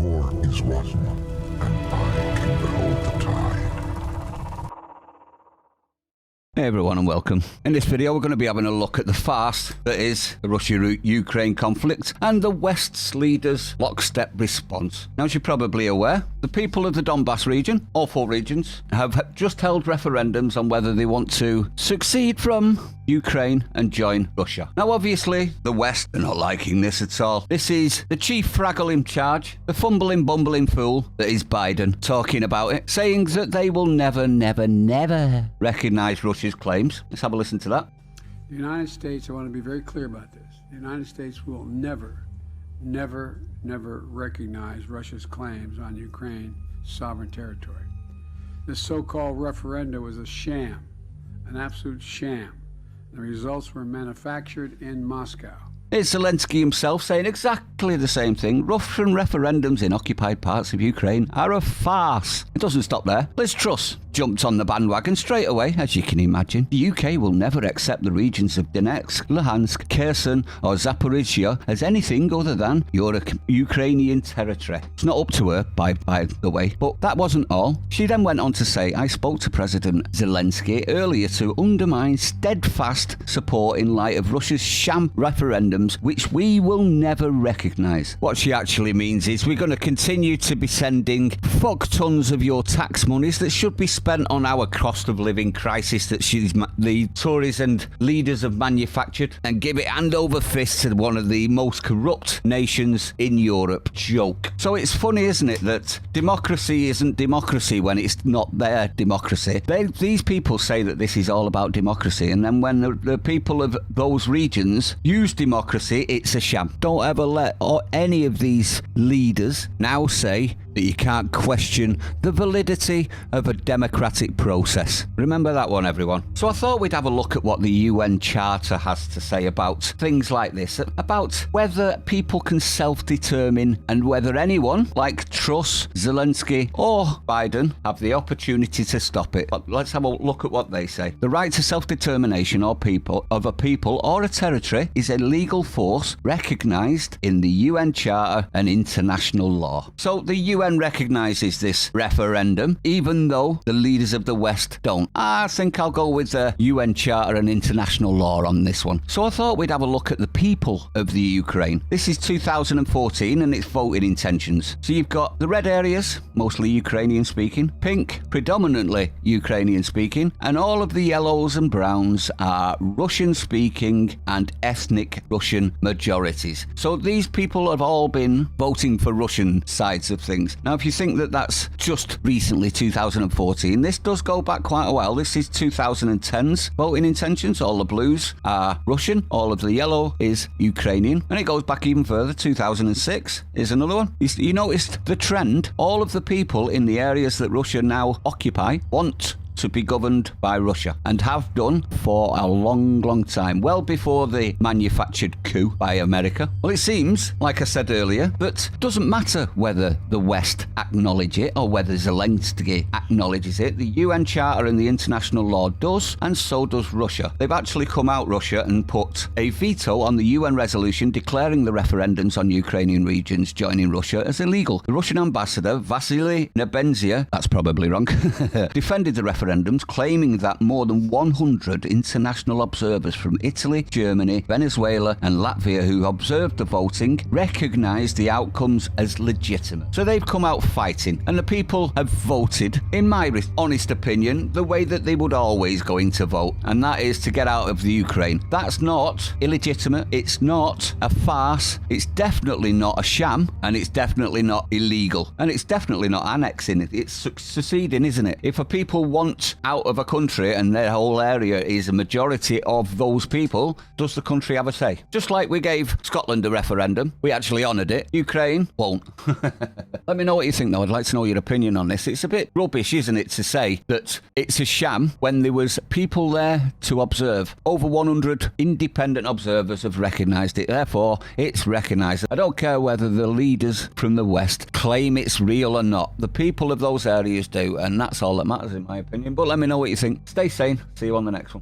core is rotten, and I can behold the tide. Hey everyone and welcome. In this video we're going to be having a look at the farce that is the Russia-Ukraine conflict and the West's leaders' lockstep response. Now, as you're probably aware, the people of the Donbass region, all four regions, have just held referendums on whether they want to succeed from Ukraine and join Russia. Now obviously the West are not liking this at all. This is the chief fraggle in charge, the fumbling bumbling fool that is Biden, talking about it, saying that they will never recognise Russia's claims. Let's have a listen to that. The United States, I want to be very clear about this, the United States will never recognize Russia's claims on Ukraine's sovereign territory. This so-called referendum was a sham, an absolute sham. The results were manufactured in Moscow. It's Zelensky himself saying exactly the same thing. Russian referendums in occupied parts of Ukraine are a farce. It doesn't stop there. Liz Truss jumped on the bandwagon straight away, as you can imagine. The UK will never accept the regions of Donetsk, Luhansk, Kherson or Zaporizhia as anything other than Ukrainian territory. It's not up to her, by the way. But that wasn't all. She then went on to say, I spoke to President Zelensky earlier to undermine steadfast support in light of Russia's sham referendums, which we will never recognise. What she actually means is we're going to continue to be sending fuck tons of your tax monies that should be spent on our cost of living crisis that the Tories and leaders have manufactured, and give it hand over fist to one of the most corrupt nations in Europe. Joke. So it's funny, isn't it, that democracy isn't democracy when it's not their democracy. These people say that this is all about democracy, and then when the people of those regions use democracy, it's a sham. Don't ever let any of these leaders now say that you can't question the validity of a democratic process. Remember that one, everyone. So I thought we'd have a look at what the UN Charter has to say about things like this, about whether people can self-determine and whether anyone like Truss, Zelensky or Biden have the opportunity to stop it. But let's have a look at what they say. The right to self-determination of a people or a territory is a legal force recognised in the UN Charter and international law. So the UN recognises this referendum, even though the leaders of the West don't. I think I'll go with the UN Charter and international law on this one. So I thought we'd have a look at the people of the Ukraine. This is 2014 and it's voting intentions. So you've got the red areas, mostly Ukrainian speaking, pink, predominantly Ukrainian speaking, and all of the yellows and browns are Russian speaking and ethnic Russian majorities. So these people have all been voting for Russian sides of things. Now, if you think that that's just recently 2014, this does go back quite a while. This is 2010's voting intentions. All the blues are Russian, all of the yellow is Ukrainian, and it goes back even further. 2006 is another one. You noticed the trend. All of the people in the areas that Russia now occupy want to be governed by Russia, and have done for a long time, well before the manufactured coup by America. Well, it seems, like I said earlier, that it doesn't matter whether the West acknowledge it or whether Zelensky acknowledges it. The UN Charter and the international law does, and so does Russia. They've actually come out, Russia, and put a veto on the UN resolution declaring the referendums on Ukrainian regions joining Russia as illegal. The Russian ambassador, Vasily Nebenzia, that's probably wrong, defended the referendums, claiming that more than 100 international observers from Italy, Germany, Venezuela and Latvia who observed the voting recognised the outcomes as legitimate. So they've come out fighting, and the people have voted, in my honest opinion, the way that they would always going to vote, and that is to get out of the Ukraine. That's not illegitimate, it's not a farce, it's definitely not a sham, and it's definitely not illegal, and it's definitely not annexing it. It's seceding, isn't it? If a people want out of a country and their whole area is a majority of those people, does the country have a say? Just like we gave Scotland a referendum, we actually honoured it. Ukraine won't. Let me know what you think though. I'd like to know your opinion on this. It's a bit rubbish, isn't it, to say that it's a sham when there was people there to observe. Over 100 independent observers have recognised it, therefore it's recognised. I don't care whether the leaders from the West claim it's real or not. The people of those areas do, and that's all that matters in my opinion. But let me know what you think. Stay sane. See you on the next one.